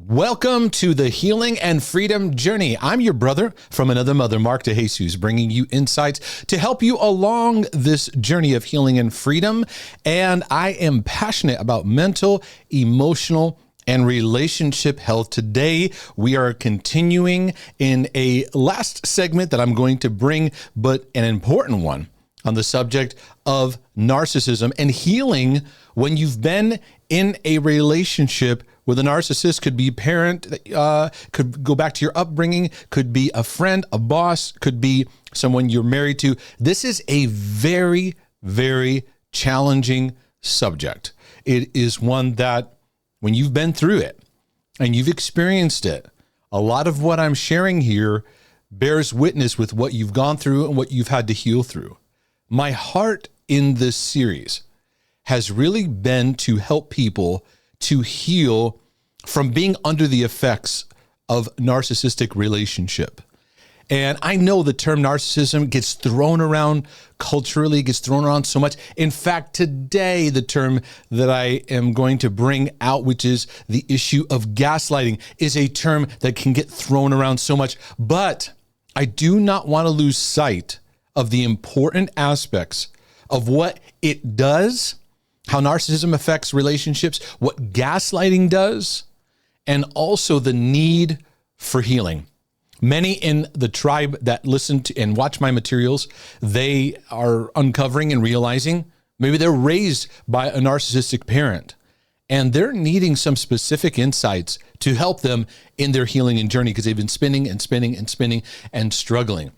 Welcome to the Healing and Freedom Journey. I'm your brother from another mother, Mark DeJesus, bringing you insights to help you along this journey of healing and freedom. And I am passionate about mental, emotional, and relationship health. Today, we are continuing in a last segment that I'm going to bring, but an important one on the subject of narcissism and healing when you've been in a relationship with a narcissist. Could be a parent, could go back to your upbringing, could be a friend, a boss, could be someone you're married to. This is a very, very challenging subject. It is one that when you've been through it and you've experienced it, a lot of what I'm sharing here bears witness with what you've gone through and what you've had to heal through. My heart in this series has really been to help people to heal from being under the effects of narcissistic relationship. And I know the term narcissism gets thrown around culturally, gets thrown around so much. In fact, today, the term that I am going to bring out, which is the issue of gaslighting, is a term that can get thrown around so much. But I do not want to lose sight of the important aspects of what it does, how narcissism affects relationships, what gaslighting does, and also the need for healing. Many in the tribe that listen to and watch my materials, they are uncovering and realizing maybe they're raised by a narcissistic parent, and they're needing some specific insights to help them in their healing and journey because they've been spinning and struggling.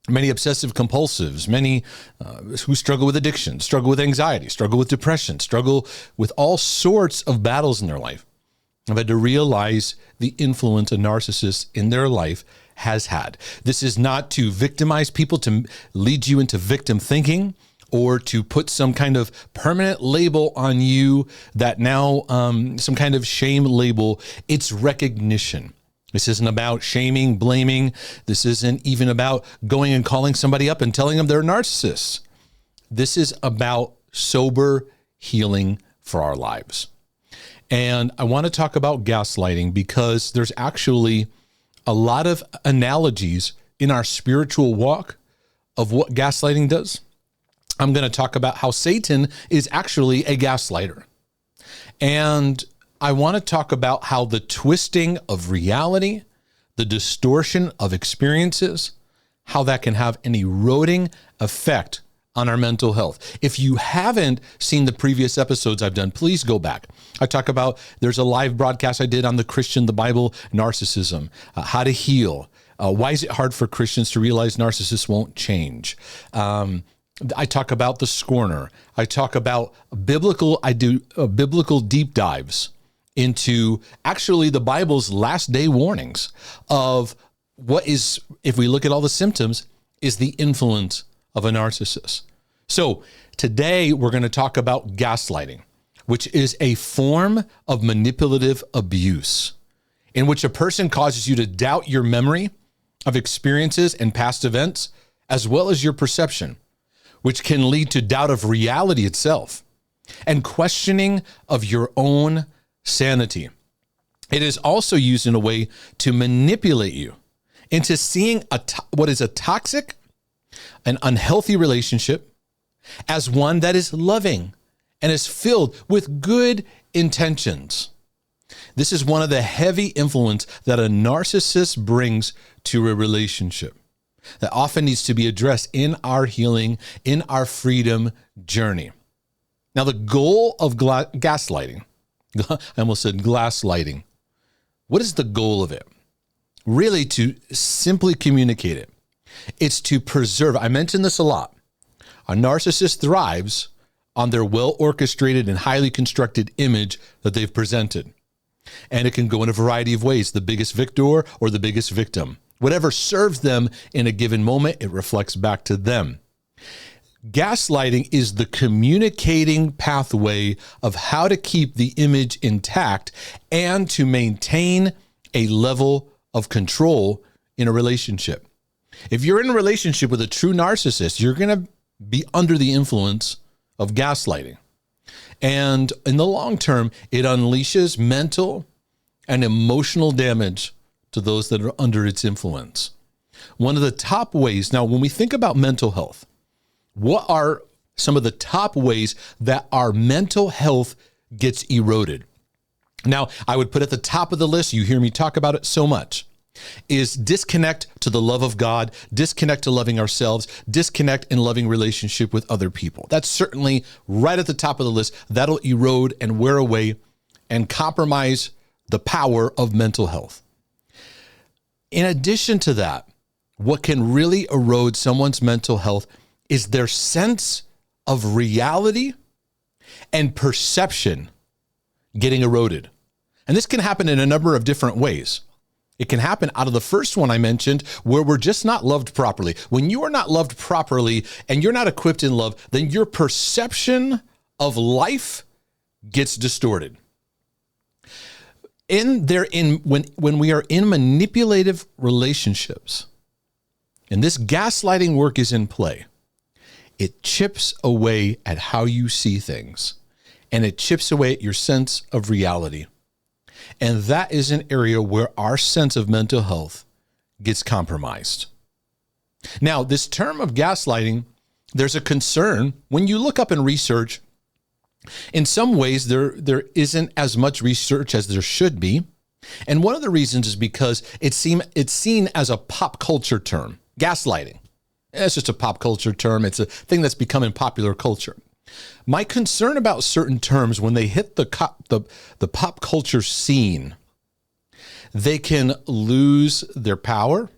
Many obsessive compulsives, many who struggle with addiction, struggle with anxiety, struggle with depression, struggle with all sorts of battles in their life, have had to realize the influence a narcissist in their life has had. This is not to victimize people, to lead you into victim thinking, or to put some kind of permanent label on you that now, some kind of shame label. It's recognition. This isn't about shaming, blaming. This isn't even about going and calling somebody up and telling them they're narcissists. This is about sober healing for our lives. And I want to talk about gaslighting because there's actually a lot of analogies in our spiritual walk of what gaslighting does. I'm going to talk about how Satan is actually a gaslighter. And I want to talk about how the twisting of reality, the distortion of experiences, how that can have an eroding effect on our mental health. If you haven't seen the previous episodes I've done, please go back. I talk about, there's a live broadcast I did on the Christian, the Bible, narcissism, how to heal. Why is it hard for Christians to realize narcissists won't change? I talk about the scorner. I talk about biblical deep dives into actually the Bible's last day warnings of what is, if we look at all the symptoms, is the influence of a narcissist. So today we're going to talk about gaslighting, which is a form of manipulative abuse in which a person causes you to doubt your memory of experiences and past events, as well as your perception, which can lead to doubt of reality itself and questioning of your own sanity. It is also used in a way to manipulate you into seeing what is a toxic, an unhealthy relationship as one that is loving and is filled with good intentions. This is one of the heavy influence that a narcissist brings to a relationship that often needs to be addressed in our healing, in our freedom journey. Now, the goal of gaslighting, I almost said glass lighting. What is the goal of it? Really, to simply communicate it. It's to preserve. I mentioned this a lot. A narcissist thrives on their well-orchestrated and highly constructed image that they've presented. And it can go in a variety of ways, the biggest victor or the biggest victim. Whatever serves them in a given moment, it reflects back to them. Gaslighting is the communicating pathway of how to keep the image intact and to maintain a level of control in a relationship. If you're in a relationship with a true narcissist, you're going to be under the influence of gaslighting. And in the long term, it unleashes mental, and emotional damage to those that are under its influence. One of the top ways, now when we think about mental health, what are some of the top ways that our mental health gets eroded? Now, I would put at the top of the list, you hear me talk about it so much, is disconnect to the love of God, disconnect to loving ourselves, disconnect in loving relationship with other people. That's certainly right at the top of the list. That'll erode and wear away and compromise the power of mental health. In addition to that, what can really erode someone's mental health is their sense of reality and perception getting eroded. And this can happen in a number of different ways. It can happen out of the first one I mentioned, where we're just not loved properly. When you are not loved properly and you're not equipped in love, then your perception of life gets distorted. When we are in manipulative relationships, and this gaslighting work is in play, it chips away at how you see things, and it chips away at your sense of reality. And that is an area where our sense of mental health gets compromised. Now, this term of gaslighting, there's a concern when you look up in research. In some ways, there isn't as much research as there should be. And one of the reasons is because it's seen as a pop culture term, gaslighting. It's just a pop culture term. It's a thing that's become in popular culture. My concern about certain terms, when they hit the pop culture scene, they can lose their power.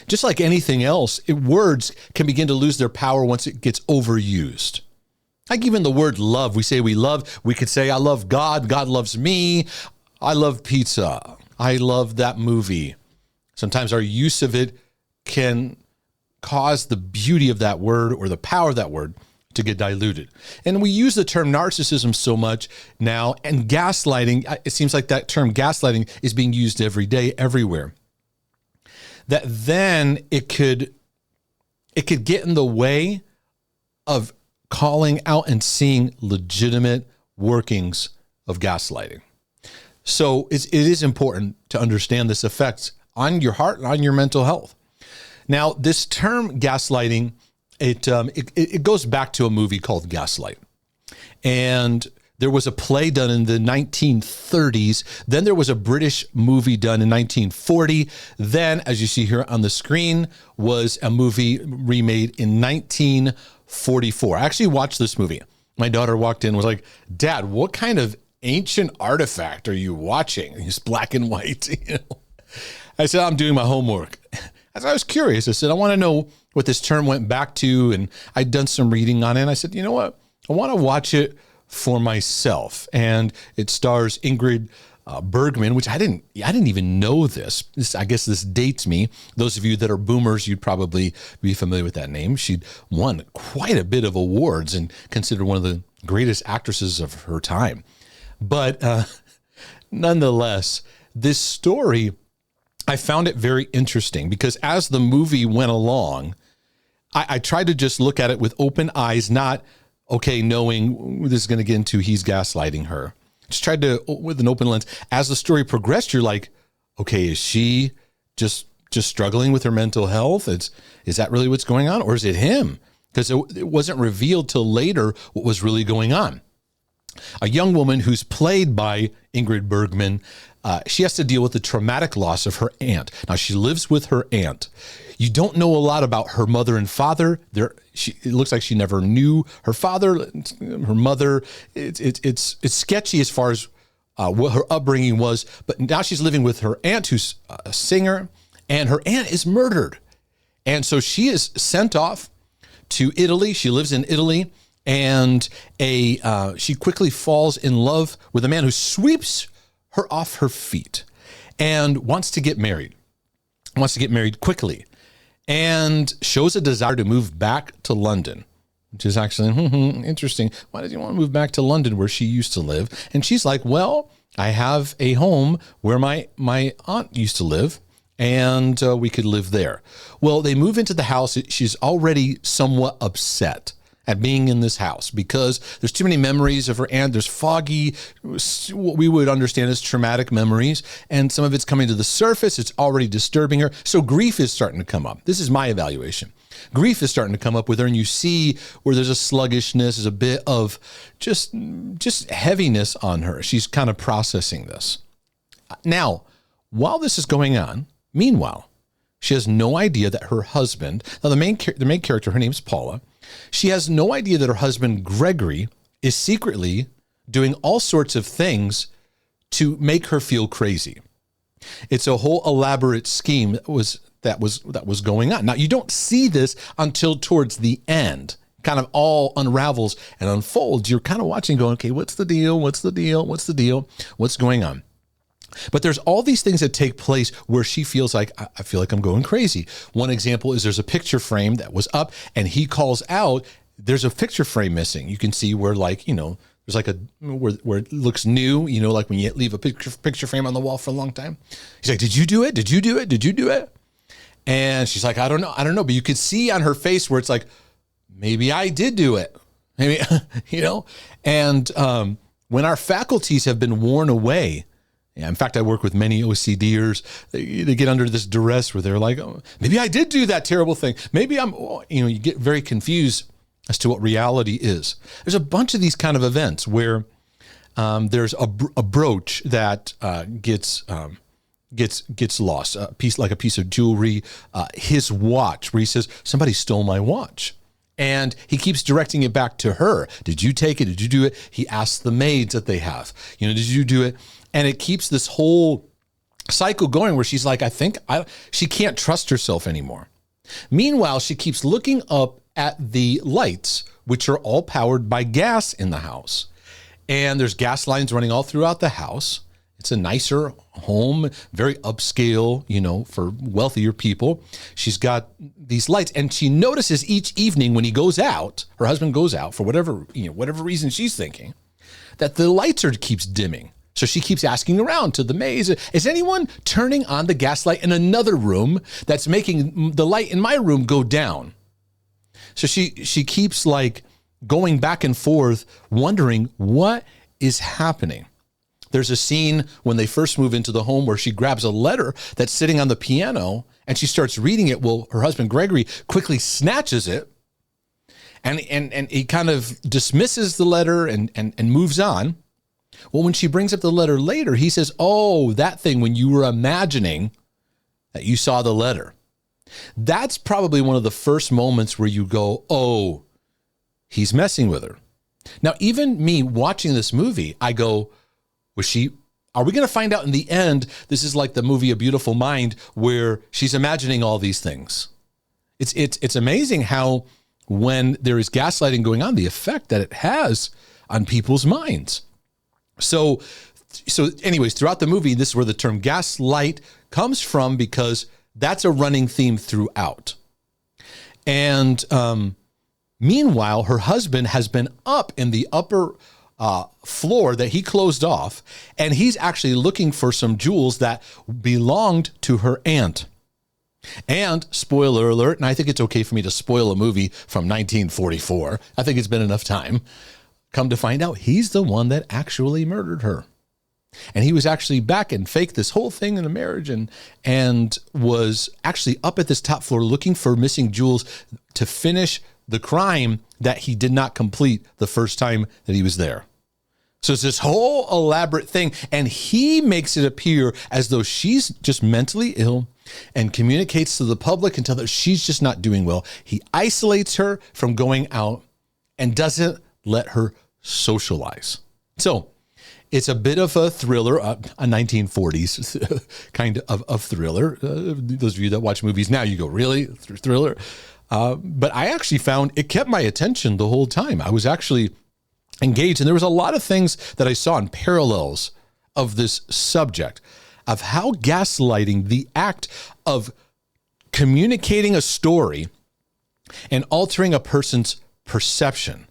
Just like anything else, words can begin to lose their power once it gets overused. Like even the word love, we say we love, we could say, I love God, God loves me, I love pizza, I love that movie. Sometimes our use of it can cause the beauty of that word or the power of that word to get diluted. And we use the term narcissism so much now, and gaslighting, it seems like that term gaslighting is being used every day, everywhere. That then it could get in the way of calling out and seeing legitimate workings of gaslighting. So it is important to understand this effect on your heart and on your mental health. Now, this term gaslighting, it goes back to a movie called Gaslight. And there was a play done in the 1930s. Then there was a British movie done in 1940. Then, as you see here on the screen, was a movie remade in 1944. I actually watched this movie. My daughter walked in and was like, Dad, what kind of ancient artifact are you watching? It's black and white. I said, I'm doing my homework. As I was curious, I said, I want to know what this term went back to. And I'd done some reading on it. And I said, you know what? I want to watch it for myself. And it stars Ingrid Bergman, which I didn't even know this. I guess this dates me. Those of you that are boomers, you'd probably be familiar with that name. She'd won quite a bit of awards and considered one of the greatest actresses of her time. But nonetheless, this story, I found it very interesting because as the movie went along, I tried to just look at it with open eyes, not, okay, knowing this is going to get into he's gaslighting her. Just tried to, with an open lens. As the story progressed, you're like, okay, is she just struggling with her mental health? Is that really what's going on? Or is it him? Because it wasn't revealed till later what was really going on. A young woman who's played by Ingrid Bergman, she has to deal with the traumatic loss of her aunt. Now, she lives with her aunt. You don't know a lot about her mother and father. It looks like she never knew her father, her mother. It's sketchy as far as what her upbringing was. But now she's living with her aunt, who's a singer, and her aunt is murdered. And so she is sent off to Italy. She lives in Italy. And she quickly falls in love with a man who sweeps her off her feet and wants to get married quickly, and shows a desire to move back to London, which is actually interesting. Why does he want to move back to London where she used to live? And she's like, well, I have a home where my aunt used to live, and we could live there. Well, they move into the house. She's already somewhat upset at being in this house because there's too many memories of her aunt. There's foggy, what we would understand as traumatic memories, and some of it's coming to the surface. It's already disturbing her. So grief is starting to come up. This is my evaluation. Grief is starting to come up with her, and you see where there's a sluggishness, there's a bit of just heaviness on her. She's kind of processing this. Now, while this is going on, meanwhile, she has no idea that her husband, now the main character, her name's Paula, she has no idea that her husband, Gregory, is secretly doing all sorts of things to make her feel crazy. It's a whole elaborate scheme that was going on. Now, you don't see this until towards the end. Kind of all unravels and unfolds. You're kind of watching going, okay, what's the deal? What's the deal? What's the deal? What's going on? But there's all these things that take place where she feels like, I feel like I'm going crazy. One example is there's a picture frame that was up and he calls out, there's a picture frame missing. You can see where there's like where it looks new, like when you leave a picture frame on the wall for a long time. He's like, did you do it? Did you do it? Did you do it? And she's like, I don't know. But you could see on her face where it's like, maybe I did do it. Maybe, and when our faculties have been worn away, in fact, I work with many OCDers. They get under this duress where they're like, oh, maybe I did do that terrible thing. Maybe you get very confused as to what reality is. There's a bunch of these kind of events where there's a brooch that gets lost, a piece of jewelry, his watch, where he says, somebody stole my watch. And he keeps directing it back to her. Did you take it? Did you do it? He asks the maids that they have, did you do it? And it keeps this whole cycle going where she's like, she can't trust herself anymore. Meanwhile, she keeps looking up at the lights, which are all powered by gas in the house. And there's gas lines running all throughout the house. It's a nicer home, very upscale, for wealthier people. She's got these lights, and she notices each evening when he goes out, her husband goes out for whatever reason she's thinking, that the lights keeps dimming. So she keeps asking around to the maids, is anyone turning on the gas light in another room that's making the light in my room go down? So she keeps going back and forth, wondering what is happening. There's a scene when they first move into the home where she grabs a letter that's sitting on the piano and she starts reading it. Well, her husband, Gregory, quickly snatches it and he kind of dismisses the letter and moves on. Well, when she brings up the letter later, he says, oh, that thing when you were imagining that you saw the letter. That's probably one of the first moments where you go, oh, he's messing with her. Now, even me watching this movie, I go, are we going to find out in the end, this is like the movie A Beautiful Mind, where she's imagining all these things. It's amazing how when there is gaslighting going on, the effect that it has on people's minds. So anyways, throughout the movie, this is where the term gaslight comes from because that's a running theme throughout. And meanwhile, her husband has been up in the upper floor that he closed off, and he's actually looking for some jewels that belonged to her aunt. And spoiler alert, and I think it's okay for me to spoil a movie from 1944. I think it's been enough time. Come to find out, he's the one that actually murdered her. And he was actually back and faked this whole thing in a marriage and was actually up at this top floor looking for missing jewels to finish the crime that he did not complete the first time that he was there. So it's this whole elaborate thing, and he makes it appear as though she's just mentally ill and communicates to the public until that she's just not doing well. He isolates her from going out and doesn't let her socialize. So it's a bit of a thriller, a 1940s kind of thriller. Those of you that watch movies now, you go, really? Thriller? But I actually found it kept my attention the whole time. I was actually engaged, and there was a lot of things that I saw in parallels of this subject of how gaslighting, the act of communicating a story and altering a person's perception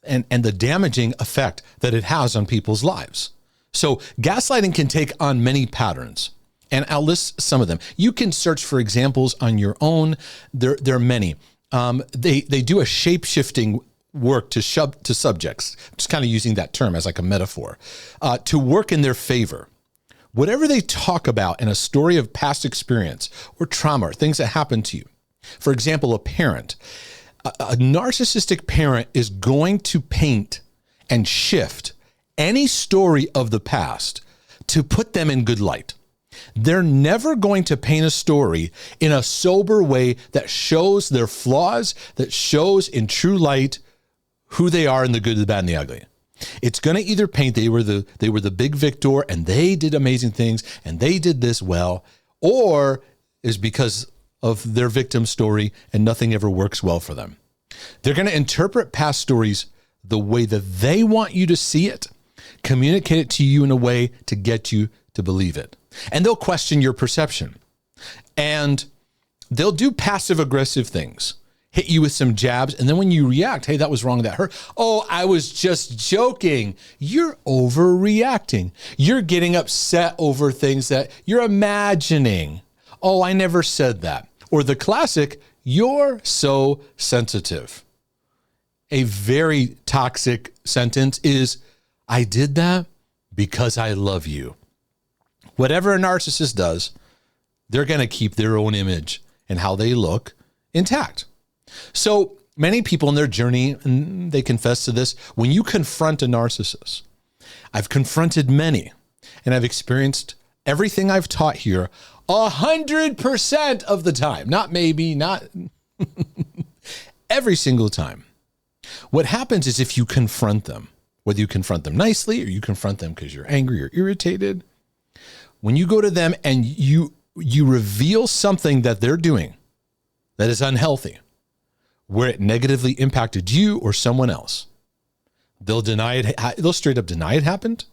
and the damaging effect that it has on people's lives. So gaslighting can take on many patterns, and I'll list some of them. You can search for examples on your own. There are many. They do a shape-shifting work to subjects, just kind of using that term as like a metaphor, to work in their favor. Whatever they talk about in a story of past experience or trauma or things that happened to you. For example, a parent. A narcissistic parent is going to paint and shift any story of the past to put them in good light. They're never going to paint a story in a sober way that shows their flaws, that shows in true light who they are in the good, the bad, and the ugly. It's going to either paint they were the big victor and they did amazing things and they did this well, or is because of their victim story and nothing ever works well for them. They're going to interpret past stories the way that they want you to see it, communicate it to you in a way to get you to believe it. And they'll question your perception. And they'll do passive aggressive things, hit you with some jabs. And then when you react, hey, that was wrong, that hurt. Oh, I was just joking. You're overreacting. You're getting upset over things that you're imagining. Oh, I never said that. Or the classic, you're so sensitive. A very toxic sentence is, I did that because I love you. Whatever a narcissist does, they're going to keep their own image and how they look intact. So many people in their journey, and they confess to this, when you confront a narcissist, I've confronted many, and I've experienced everything I've taught here 100% of the time. Not maybe, not every single time. What happens is if you confront them, whether you confront them nicely or you confront them because you're angry or irritated, when you go to them and you reveal something that they're doing that is unhealthy, where it negatively impacted you or someone else, they'll deny it. They'll straight up deny it happened.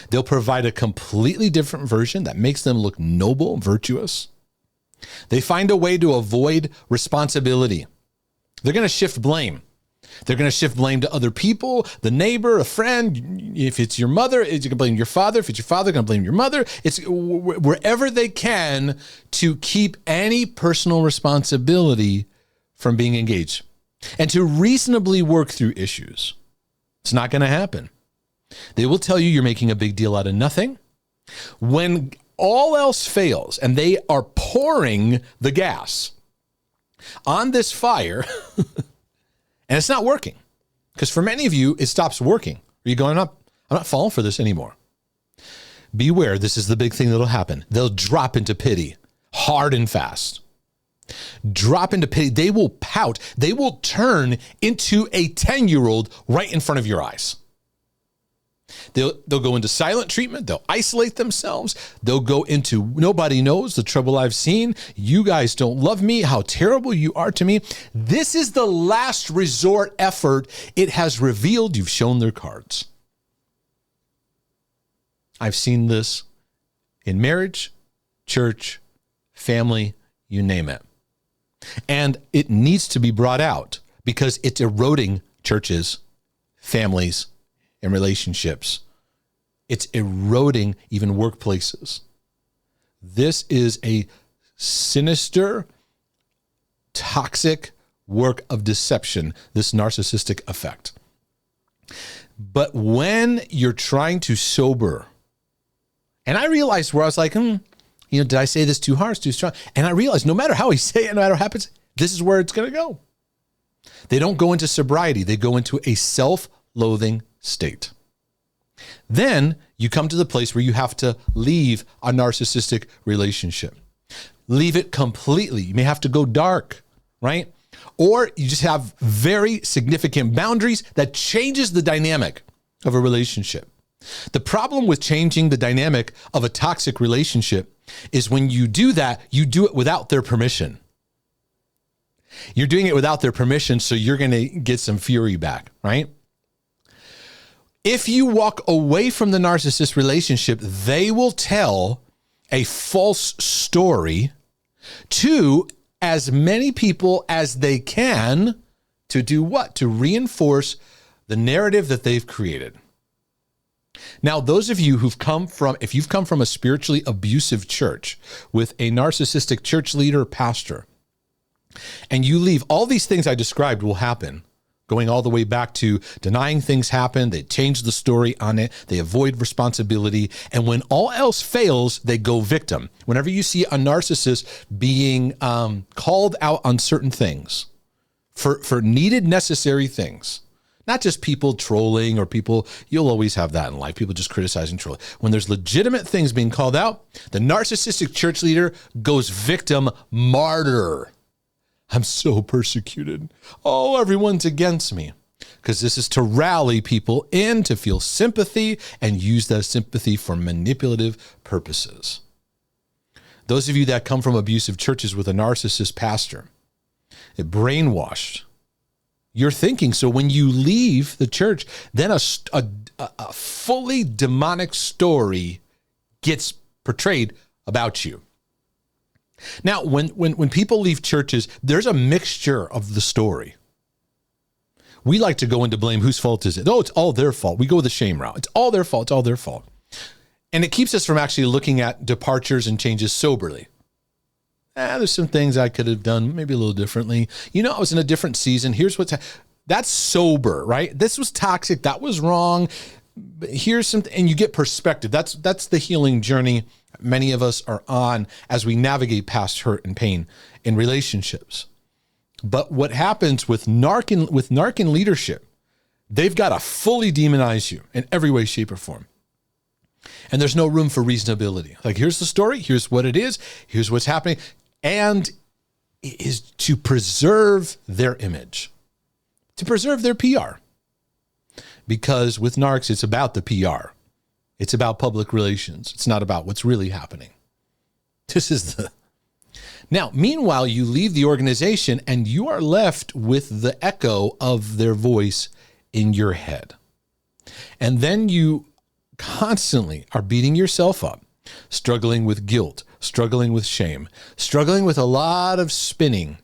They'll provide a completely different version that makes them look noble, virtuous. They find a way to avoid responsibility. They're going to shift blame. They're going to shift blame to other people, the neighbor, a friend. If it's your mother, you can blame your father. If it's your father, you're going to blame your mother. It's wherever they can to keep any personal responsibility from being engaged and to reasonably work through issues. It's not going to happen. They will tell you you're making a big deal out of nothing. When all else fails and they are pouring the gas on this fire, and it's not working, because for many of you, it stops working. Are you going up? I'm not falling for this anymore. Beware, this is the big thing that'll happen. They'll drop into pity hard and fast. Drop into pity. They will pout. They will turn into a 10-year-old right in front of your eyes. They'll go into silent treatment. They'll isolate themselves. They'll go into nobody knows the trouble I've seen. You guys don't love me. How terrible you are to me. This is the last resort effort. It has revealed you've shown their cards. I've seen this in marriage, church, family, you name it. And it needs to be brought out because it's eroding churches, families, and relationships. It's eroding even workplaces. This is a sinister, toxic work of deception, this narcissistic effect. But when you're trying to sober, and I realized where I was like, did I say this too harsh, too strong? And I realized no matter how we say it, no matter what happens, this is where it's going to go. They don't go into sobriety. They go into a self-loathing state. Then you come to the place where you have to leave a narcissistic relationship. Leave it completely. You may have to go dark, right? Or you just have very significant boundaries that changes the dynamic of a relationship. The problem with changing the dynamic of a toxic relationship is when you do that, you do it without their permission. You're doing it without their permission, so you're going to get some fury back, right? If you walk away from the narcissist relationship, they will tell a false story to as many people as they can to do what? To reinforce the narrative that they've created. Now, those of you if you've come from a spiritually abusive church with a narcissistic church leader, pastor, and you leave, all these things I described will happen, going all the way back to denying things happen. They change the story on it. They avoid responsibility. And when all else fails, they go victim. Whenever you see a narcissist being called out on certain things for needed, necessary things, not just people trolling or people, you'll always have that in life, people just criticizing, trolling. When there's legitimate things being called out, the narcissistic church leader goes victim martyr. I'm so persecuted. Oh, everyone's against me. Because this is to rally people in, to feel sympathy and use that sympathy for manipulative purposes. Those of you that come from abusive churches with a narcissist pastor, it brainwashed your thinking. So when you leave the church, then a fully demonic story gets portrayed about you. Now, when people leave churches, there's a mixture of the story. We like to go into blame. Whose fault is it? Oh, it's all their fault. We go the shame route. It's all their fault. It's all their fault. And it keeps us from actually looking at departures and changes soberly. There's some things I could have done maybe a little differently. I was in a different season. Here's that's sober, right? This was toxic. That was wrong. But here's something, and you get perspective. That's the healing journey many of us are on as we navigate past hurt and pain in relationships. But what happens with narcan leadership, they've got to fully demonize you in every way, shape, or form. And there's no room for reasonability. Like, here's the story. Here's what it is. Here's what's happening. And it is to preserve their image, to preserve their PR. Because with narcs, it's about the PR. It's about public relations. It's not about what's really happening. Now, meanwhile, you leave the organization and you are left with the echo of their voice in your head. And then you constantly are beating yourself up, struggling with guilt, struggling with shame, struggling with a lot of spinning,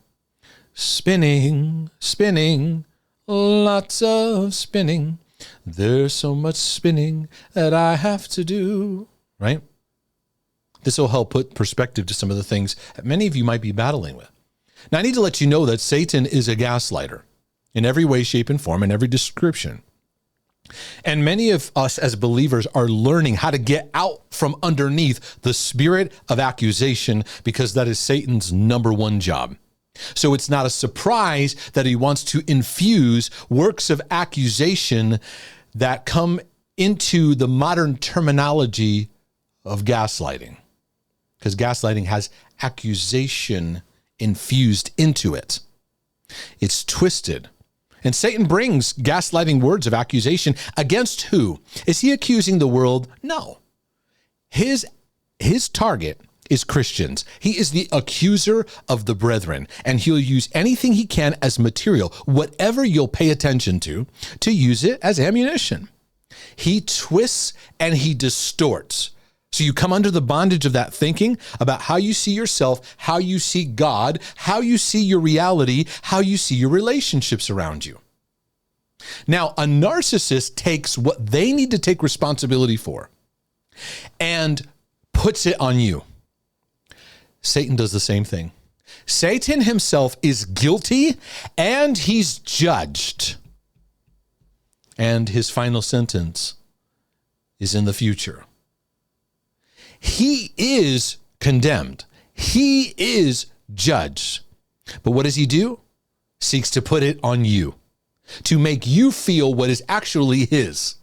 lots of spinning. There's so much spinning that I have to do, right? This will help put perspective to some of the things that many of you might be battling with. Now, I need to let you know that Satan is a gaslighter in every way, shape, and form, in every description. And many of us as believers are learning how to get out from underneath the spirit of accusation, because that is Satan's number one job. So it's not a surprise that he wants to infuse works of accusation that come into the modern terminology of gaslighting, because gaslighting has accusation infused into it. It's twisted. And Satan brings gaslighting words of accusation against who? Is he accusing the world? No. His target is Christians. He is the accuser of the brethren, and he'll use anything he can as material, whatever you'll pay attention to use it as ammunition. He twists and he distorts. So you come under the bondage of that thinking about how you see yourself, how you see God, how you see your reality, how you see your relationships around you. Now, a narcissist takes what they need to take responsibility for and puts it on you. Satan does the same thing. Satan himself is guilty and he's judged. And his final sentence is in the future. He is condemned. He is judged. But what does he do? Seeks to put it on you, to make you feel what is actually his.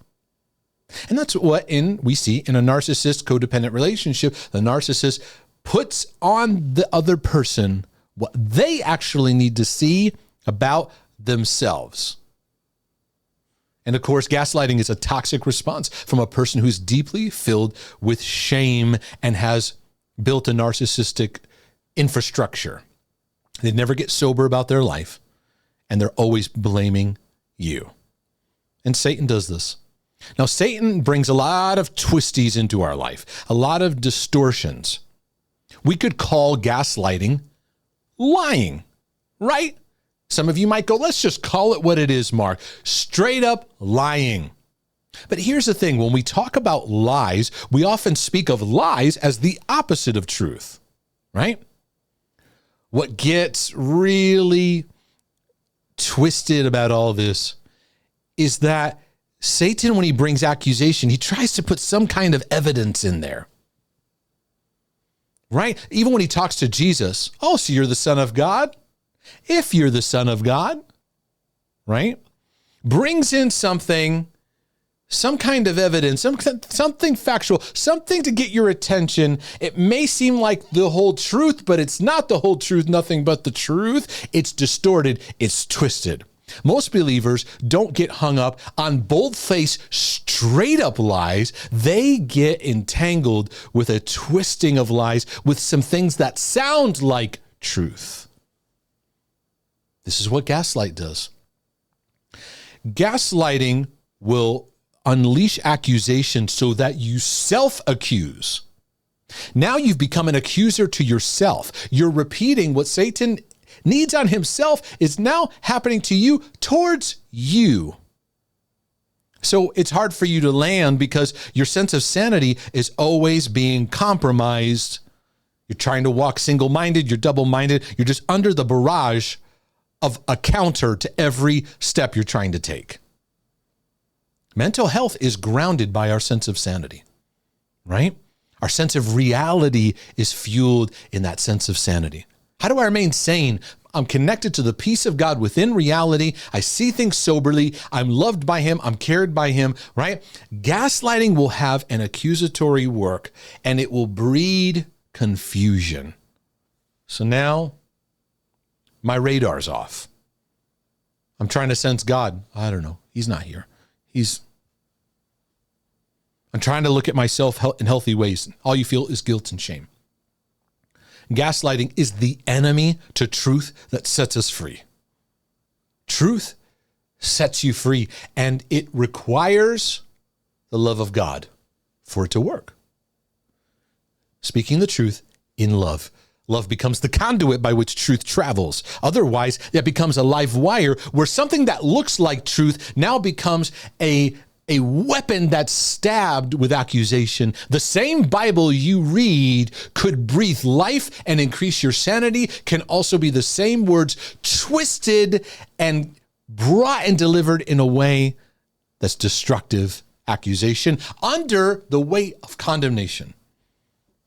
And that's what we see in a narcissist codependent relationship. The narcissist puts on the other person what they actually need to see about themselves. And of course, gaslighting is a toxic response from a person who's deeply filled with shame and has built a narcissistic infrastructure. They never get sober about their life, and they're always blaming you. And Satan does this. Now, Satan brings a lot of twisties into our life, a lot of distortions. We could call gaslighting lying, right? Some of you might go, let's just call it what it is, Mark. Straight up lying. But here's the thing. When we talk about lies, we often speak of lies as the opposite of truth, right? What gets really twisted about all this is that Satan, when he brings accusation, he tries to put some kind of evidence in there. Right? Even when he talks to Jesus, oh, so you're the Son of God? If you're the Son of God, right? Brings in something, some kind of evidence, something factual, something to get your attention. It may seem like the whole truth, but it's not the whole truth, nothing but the truth. It's distorted, it's twisted. Most believers don't get hung up on bold-faced, straight-up lies. They get entangled with a twisting of lies with some things that sound like truth. This is what gaslight does. Gaslighting will unleash accusation so that you self-accuse. Now you've become an accuser to yourself. You're repeating what Satan needs on himself is now happening to you towards you. So it's hard for you to land because your sense of sanity is always being compromised. You're trying to walk single-minded, you're double-minded, you're just under the barrage of a counter to every step you're trying to take. Mental health is grounded by our sense of sanity, right? Our sense of reality is fueled in that sense of sanity. How do I remain sane? I'm connected to the peace of God within reality. I see things soberly. I'm loved by him. I'm cared by him, right? Gaslighting will have an accusatory work and it will breed confusion. So now my radar's off. I'm trying to sense God. I don't know. He's not here. I'm trying to look at myself in healthy ways. All you feel is guilt and shame. Gaslighting is the enemy to truth that sets us free. Truth sets you free, and it requires the love of God for it to work. Speaking the truth in love. Love becomes the conduit by which truth travels. Otherwise, it becomes a live wire where something that looks like truth now becomes a weapon that's stabbed with accusation. The same Bible you read could breathe life and increase your sanity, can also be the same words twisted and brought and delivered in a way that's destructive accusation under the weight of condemnation.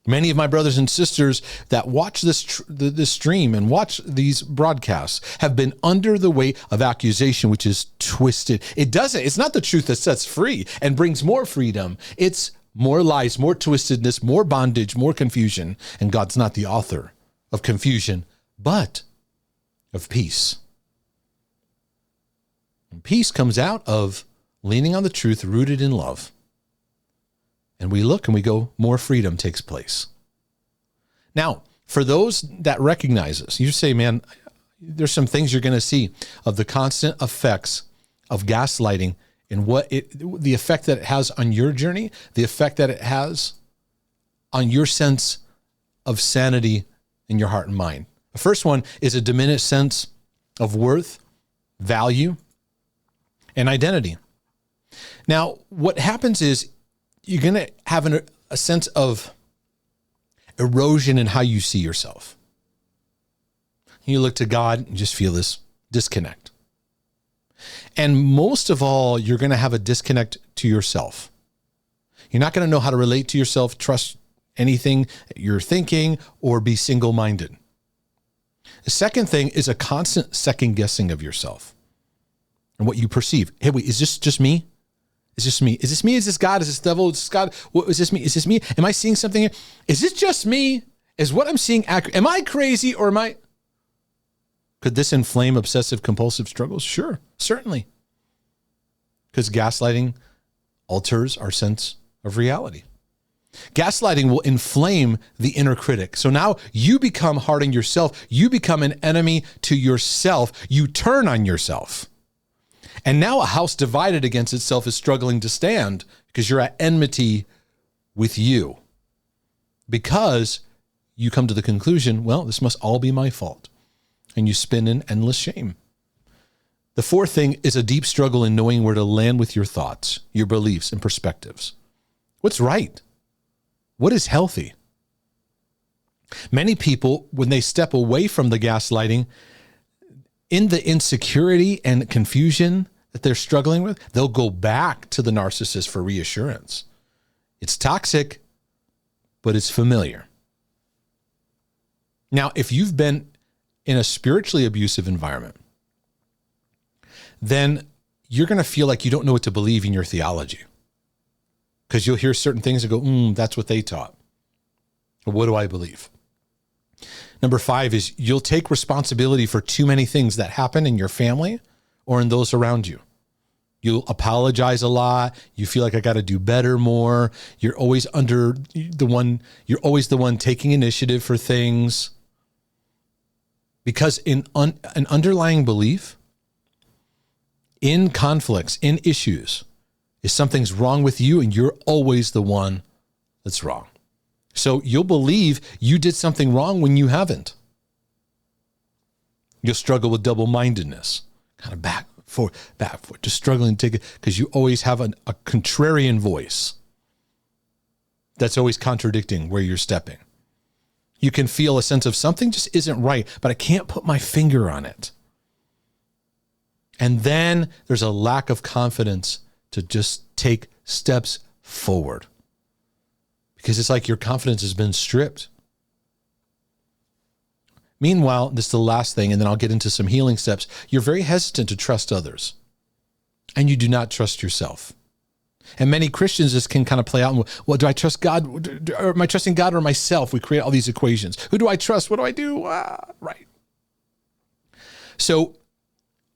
Many of my brothers and sisters that watch this stream and watch these broadcasts have been under the weight of accusation, which is twisted. It's not the truth that sets free and brings more freedom. It's more lies, more twistedness, more bondage, more confusion. And God's not the author of confusion, but of peace. And peace comes out of leaning on the truth rooted in love. And we look and we go, more freedom takes place. Now, for those that recognize this, you say, man, there's some things you're going to see of the constant effects of gaslighting and the effect that it has on your journey, the effect that it has on your sense of sanity in your heart and mind. The first one is a diminished sense of worth, value, and identity. Now, what happens is, you're going to have a sense of erosion in how you see yourself. You look to God and just feel this disconnect. And most of all, you're going to have a disconnect to yourself. You're not going to know how to relate to yourself, trust anything you're thinking, or be single-minded. The second thing is a constant second guessing of yourself and what you perceive. Hey, wait, is this just me? Is this me? Is this me? Is this God? Is this devil? Is this God? What, is this me? Is this me? Am I seeing something here? Is this just me? Is what I'm seeing accurate? Am I crazy or am I? Could this inflame obsessive compulsive struggles? Sure, certainly. Because gaslighting alters our sense of reality. Gaslighting will inflame the inner critic. So now you become hard on yourself. You become an enemy to yourself. You turn on yourself. And now a house divided against itself is struggling to stand because you're at enmity with you. Because you come to the conclusion, well, this must all be my fault. And you spin in endless shame. The fourth thing is a deep struggle in knowing where to land with your thoughts, your beliefs, and perspectives. What's right? What is healthy? Many people, when they step away from the gaslighting, in the insecurity and confusion that they're struggling with, they'll go back to the narcissist for reassurance. It's toxic, but it's familiar. Now, if you've been in a spiritually abusive environment, then you're going to feel like you don't know what to believe in your theology, because you'll hear certain things and go, that's what they taught. What do I believe? Number 5 is you'll take responsibility for too many things that happen in your family or in those around you. You'll apologize a lot. You feel like I got to do better, more. You're always you're always the one taking initiative for things. Because in an underlying belief, in conflicts, in issues, is something's wrong with you and you're always the one that's wrong. So you'll believe you did something wrong when you haven't. You'll struggle with double-mindedness, kind of back, forth, just struggling to take it, because you always have a contrarian voice that's always contradicting where you're stepping. You can feel a sense of something just isn't right, but I can't put my finger on it. And then there's a lack of confidence to just take steps forward, because it's like your confidence has been stripped. Meanwhile, this is the last thing, and then I'll get into some healing steps. You're very hesitant to trust others, and you do not trust yourself. And many Christians just can kind of play out, well, do I trust God? Or am I trusting God or myself? We create all these equations. Who do I trust? What do I do? Right. So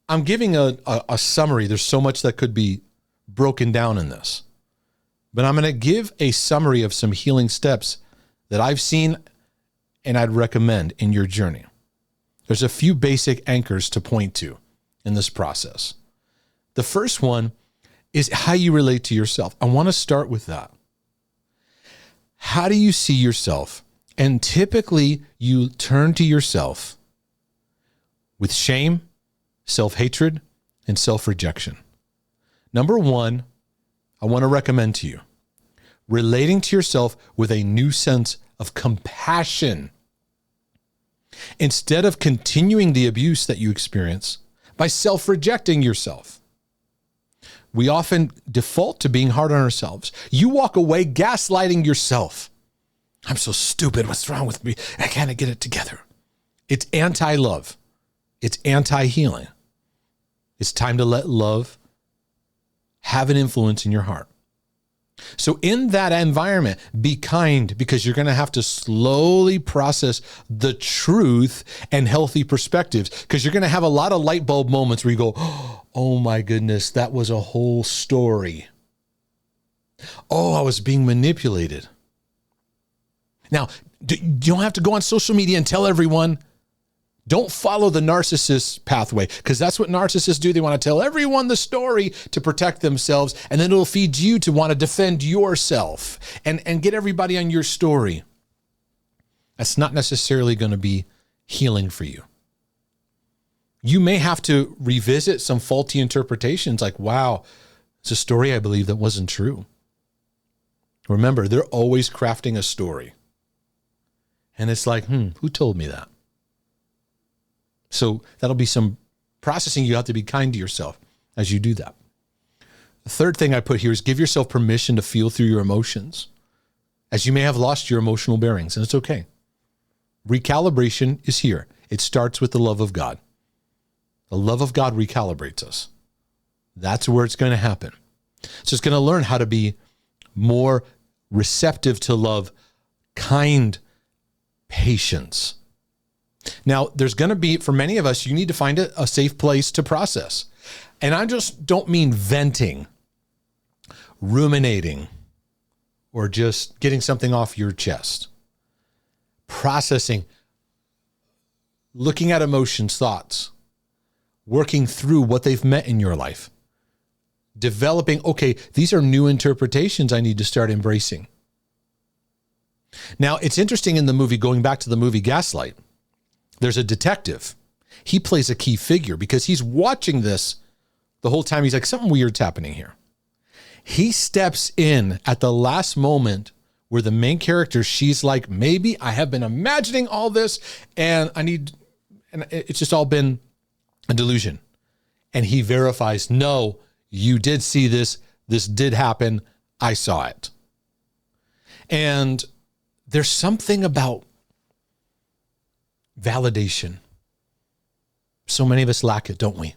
I'm giving a summary. There's so much that could be broken down in this. But I'm going to give a summary of some healing steps that I've seen and I'd recommend in your journey. There's a few basic anchors to point to in this process. The first one is how you relate to yourself. I want to start with that. How do you see yourself? And typically you turn to yourself with shame, self-hatred, and self-rejection. Number 1, I want to recommend to you relating to yourself with a new sense of compassion instead of continuing the abuse that you experience by self-rejecting yourself. We often default to being hard on ourselves. You walk away gaslighting yourself. I'm so stupid. What's wrong with me? I can't get it together. It's anti-love. It's anti-healing. It's time to let love have an influence in your heart. So in that environment, be kind, because you're going to have to slowly process the truth and healthy perspectives, because you're going to have a lot of light bulb moments where you go, oh my goodness, that was a whole story. Oh, I was being manipulated. Now, you don't have to go on social media and tell everyone. Don't follow the narcissist pathway, because that's what narcissists do. They want to tell everyone the story to protect themselves, and then it'll feed you to want to defend yourself and get everybody on your story. That's not necessarily going to be healing for you. You may have to revisit some faulty interpretations like, wow, it's a story I believe that wasn't true. Remember, they're always crafting a story. And it's like, who told me that? So that'll be some processing. You have to be kind to yourself as you do that. The third thing I put here is give yourself permission to feel through your emotions, as you may have lost your emotional bearings, and it's okay. Recalibration is here. It starts with the love of God. The love of God recalibrates us. That's where it's going to happen. So it's going to learn how to be more receptive to love, kind, patience. Now, there's going to be, for many of us, you need to find a safe place to process. And I just don't mean venting, ruminating, or just getting something off your chest. Processing, looking at emotions, thoughts, working through what they've meant in your life. Developing, okay, these are new interpretations I need to start embracing. Now, it's interesting in the movie, going back to the movie Gaslight, there's a detective. He plays a key figure because he's watching this the whole time. He's like, something weird's happening here. He steps in at the last moment where the main character, she's like, maybe I have been imagining all this and it's just all been a delusion. And he verifies, no, you did see this. This did happen. I saw it. And there's something about validation. So many of us lack it, don't we?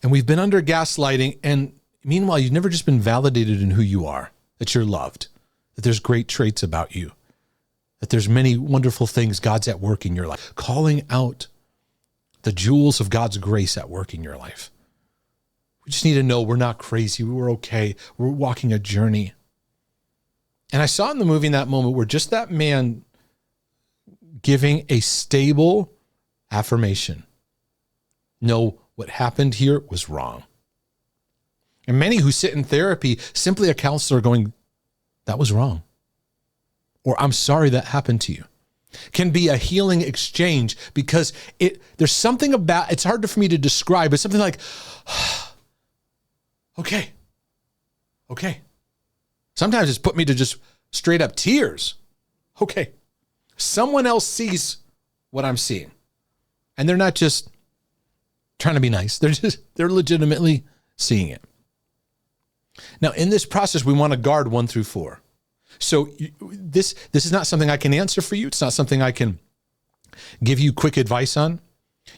And we've been under gaslighting, and meanwhile, you've never just been validated in who you are, that you're loved, that there's great traits about you, that there's many wonderful things God's at work in your life, calling out the jewels of God's grace at work in your life. We just need to know we're not crazy. We're okay. We're walking a journey. And I saw in the movie in that moment where just that man giving a stable affirmation. No, what happened here was wrong. And many who sit in therapy, simply a counselor going, that was wrong. Or I'm sorry that happened to you. Can be a healing exchange because there's something about, it's hard for me to describe, but something like, okay. Sometimes it's put me to just straight up tears. Okay. Someone else sees what I'm seeing. And they're not just trying to be nice. They're legitimately seeing it. Now, in this process, we want to guard 1 through 4. So this is not something I can answer for you. It's not something I can give you quick advice on.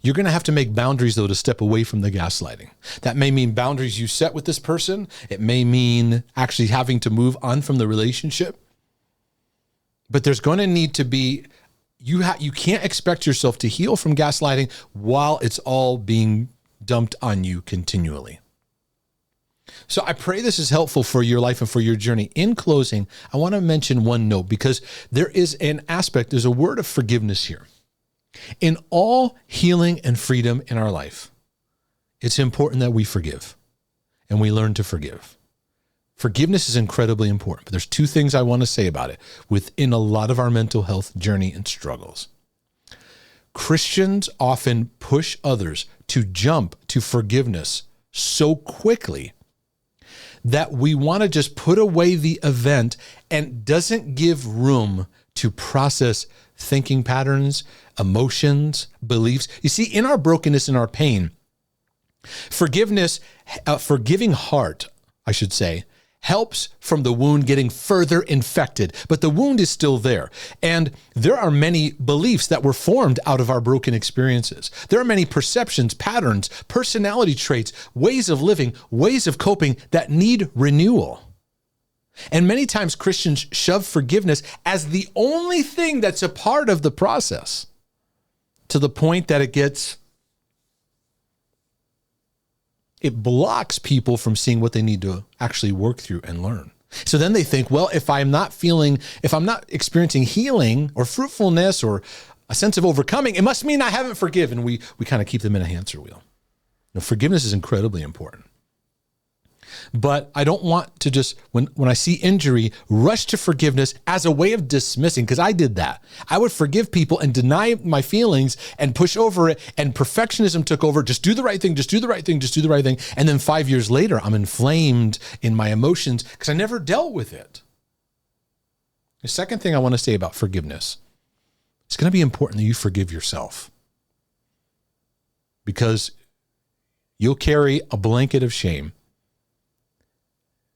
You're going to have to make boundaries, though, to step away from the gaslighting. That may mean boundaries you set with this person. It may mean actually having to move on from the relationship. But there's going to need to be, you can't expect yourself to heal from gaslighting while it's all being dumped on you continually. So I pray this is helpful for your life and for your journey. In closing, I want to mention one note because there is an aspect, there's a word of forgiveness here. In all healing and freedom in our life, it's important that we forgive and we learn to forgive. Forgiveness is incredibly important, but there's 2 things I want to say about it within a lot of our mental health journey and struggles. Christians often push others to jump to forgiveness so quickly that we want to just put away the event and doesn't give room to process thinking patterns, emotions, beliefs. You see, in our brokenness and our pain, forgiveness, forgiving heart, I should say, helps from the wound getting further infected, but the wound is still there. And there are many beliefs that were formed out of our broken experiences. There are many perceptions, patterns, personality traits, ways of living, ways of coping that need renewal. And many times Christians shove forgiveness as the only thing that's a part of the process to the point that it blocks people from seeing what they need to actually work through and learn. So then they think, well, if I'm not experiencing healing or fruitfulness or a sense of overcoming, it must mean I haven't forgiven. We kind of keep them in a hamster wheel. Now, forgiveness is incredibly important. But I don't want to just, when I see injury, rush to forgiveness as a way of dismissing, because I did that. I would forgive people and deny my feelings and push over it, and perfectionism took over. Just do the right thing, just do the right thing, just do the right thing. And then 5 years later, I'm inflamed in my emotions because I never dealt with it. The second thing I want to say about forgiveness, it's going to be important that you forgive yourself, because you'll carry a blanket of shame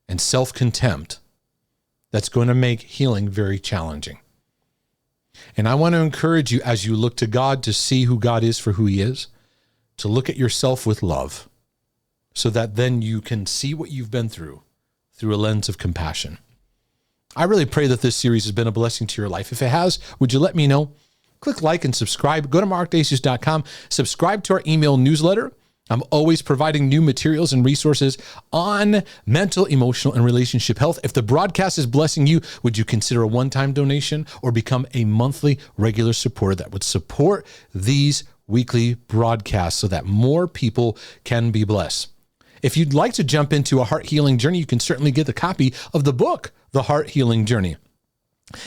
and self-contempt that's going to make healing very challenging. And I want to encourage you, as you look to God to see who God is for who he is, to look at yourself with love so that then you can see what you've been through a lens of compassion. I really pray that this series has been a blessing to your life. If it has, would you let me know? Click like and subscribe. Go to markdacus.com. Subscribe to our email newsletter. I'm always providing new materials and resources on mental, emotional, and relationship health. If the broadcast is blessing you, would you consider a one-time donation or become a monthly regular supporter that would support these weekly broadcasts so that more people can be blessed? If you'd like to jump into a heart healing journey, you can certainly get the copy of the book, The Heart Healing Journey.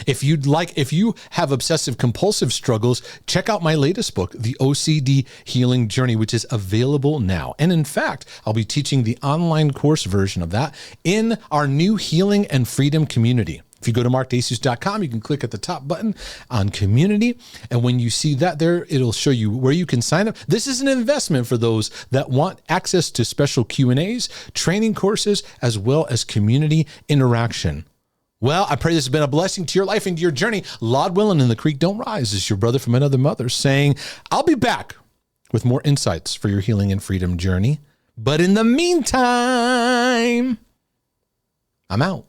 If you have obsessive compulsive struggles, check out my latest book, The OCD Healing Journey, which is available now. And in fact, I'll be teaching the online course version of that in our new Healing and Freedom community. If If you go to markdesus.com, you can click at the top button on community. And when you see that there, it'll show you where you can sign up. This is an investment for those that want access to special Q&As, training courses, as well as community interaction. Well, I pray this has been a blessing to your life and to your journey. Lord willing, and the creek don't rise. This is your brother from another mother saying, I'll be back with more insights for your healing and freedom journey. But in the meantime, I'm out.